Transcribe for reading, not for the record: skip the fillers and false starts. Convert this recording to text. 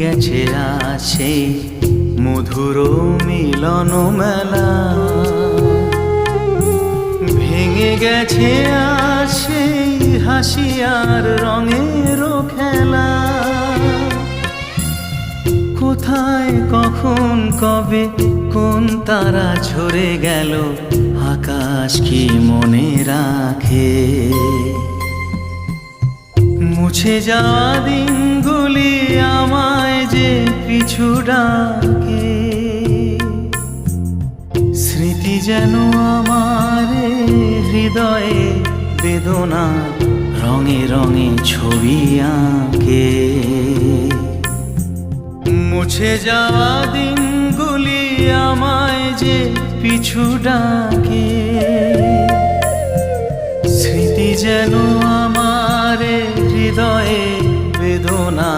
গেছে আজ সেই মধুর মিলন মেলা, ভেঙে গেছে আজ সেই হাসি আর রঙের খেলা। কোথায় কখন কবে কোন তারা ঝরে গেল, আকাশ কি মনে রাখে? মুছে যাওয়া দিনগুলি আমায় যে পিছু ডাকে, স্মৃতি যেন আমার হৃদয়ে বেদনা রঙে রঙে ছবি আঁকে। মুছে যাওয়া দিনগুলি আমায় যে পিছু ডাকে, স্মৃতি যেন আমার হৃদয়ে বেদনা